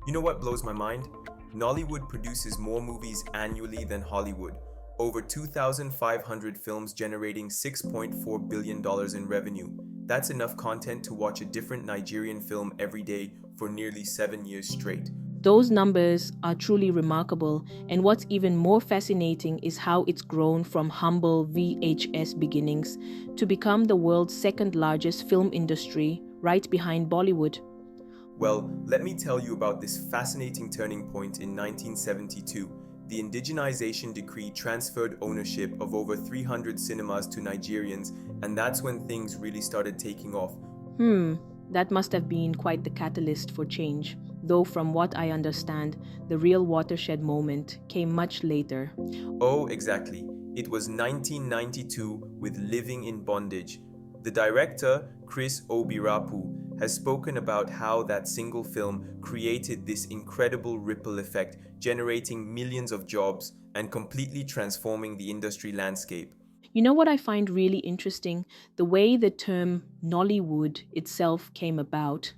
You know what blows my mind? Nollywood produces more movies annually than Hollywood. Over 2,500 films generating $6.4 billion in revenue. That's enough content to watch a different Nigerian film every day for nearly 7 years straight. Those numbers are truly remarkable, and what's even more fascinating is how it's grown from humble VHS beginnings to become the world's second largest film industry, right behind Bollywood. Well, let me tell you about this fascinating turning point in 1972. The indigenization decree transferred ownership of over 300 cinemas to Nigerians, and that's when things really started taking off. That must have been quite the catalyst for change, though from what I understand, the real watershed moment came much later. Oh, exactly. It was 1992 with Living in Bondage. The director, Chris Obirapu, has spoken about how that single film created this incredible ripple effect, generating millions of jobs and completely transforming the industry landscape. You know what I find really interesting? The way the term Nollywood itself came about.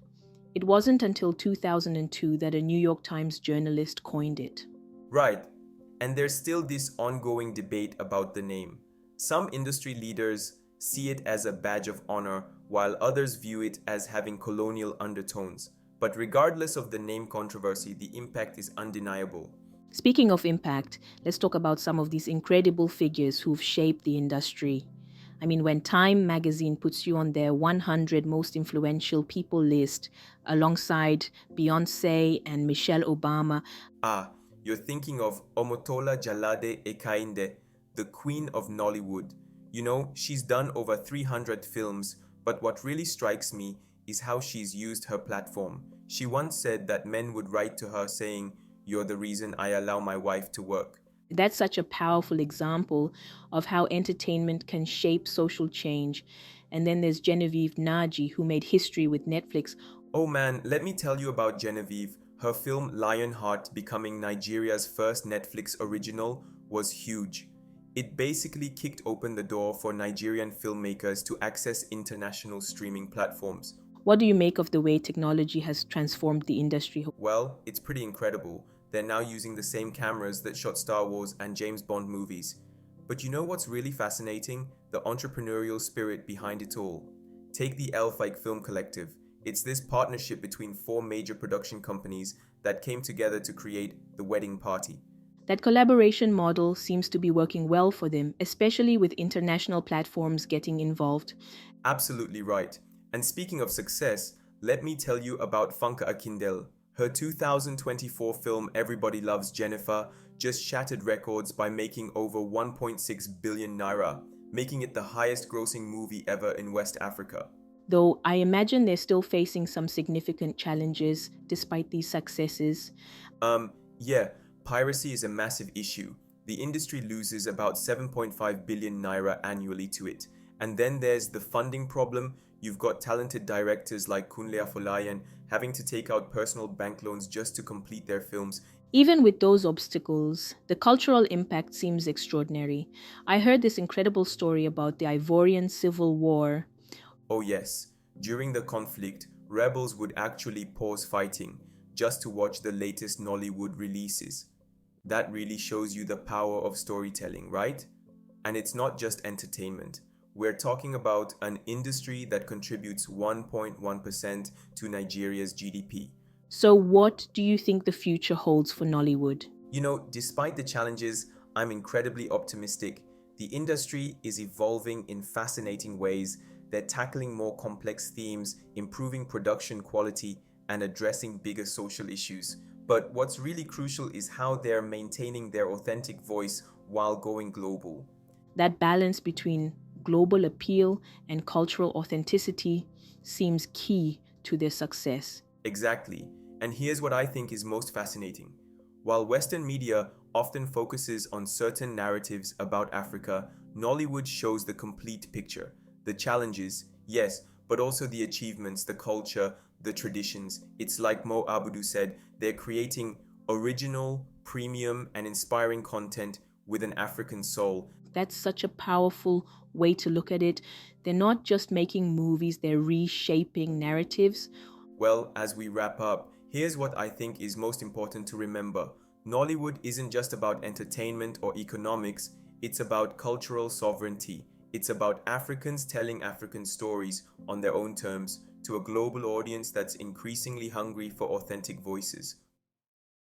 It wasn't until 2002 that a New York Times journalist coined it. Right. And there's still this ongoing debate about the name. Some industry leaders see it as a badge of honor, while others view it as having colonial undertones. But regardless of the name controversy, the impact is undeniable. Speaking of impact, let's talk about some of these incredible figures who've shaped the industry. I mean, when Time magazine puts you on their 100 most influential people list alongside Beyonce and Michelle Obama, Ah, you're thinking of Omotola Jalade Ekeinde, the queen of Nollywood. You know, she's done over 300 films, but what really strikes me is how she's used her platform. She once said that men would write to her saying, "You're the reason I allow my wife to work." that's such a powerful example of how entertainment can shape social change. And then there's Geneviève Nnaji, who made history with Netflix. Oh man, let me tell you about Genevieve. Her film Lionheart becoming Nigeria's first Netflix original was huge. It basically kicked open the door for Nigerian filmmakers to access international streaming platforms. What do you make of the way technology has transformed the industry? Well, it's pretty incredible. They're now using the same cameras that shot Star Wars and James Bond movies. But you know what's really fascinating? The entrepreneurial spirit behind it all. Take the ELFIKE Film Collective. It's this partnership between four major production companies that came together to create The Wedding Party. That collaboration model seems to be working well for them, especially with international platforms getting involved. Absolutely right. And speaking of success, let me tell you about Funke Akindele. Her 2024 film Everybody Loves Jennifer just shattered records by making over 1.6 billion naira, making it the highest grossing movie ever in West Africa. Though I imagine they're still facing some significant challenges despite these successes. Yeah, piracy is a massive issue. The industry loses about 7.5 billion naira annually to it. And then there's the funding problem. You've got talented directors like Kunle Afolayan having to take out personal bank loans just to complete their films. Even with those obstacles, the cultural impact seems extraordinary. I heard this incredible story about the Ivorian Civil War. Oh yes, during the conflict, rebels would actually pause fighting just to watch the latest Nollywood releases. That really shows you the power of storytelling, right? And it's not just entertainment. We're talking about an industry that contributes 1.1% to Nigeria's GDP. So, what do you think the future holds for Nollywood? You know, despite the challenges, I'm incredibly optimistic. The industry is evolving in fascinating ways. They're tackling more complex themes, improving production quality, and addressing bigger social issues. But what's really crucial is how they're maintaining their authentic voice while going global. That balance between global appeal and cultural authenticity seems key to their success. Exactly. And here's what I think is most fascinating. While Western media often focuses on certain narratives about Africa, Nollywood shows the complete picture. The challenges, yes, but also the achievements, the culture, the traditions. It's like Mo Abudu said, they're creating original, premium, and inspiring content with an African soul. That's such a powerful way to look at it. They're not just making movies, they're reshaping narratives. Well, as we wrap up, Here's what I think is most important to remember. Nollywood isn't just about entertainment or economics, it's about cultural sovereignty. It's about Africans telling African stories on their own terms to a global audience that's increasingly hungry for authentic voices.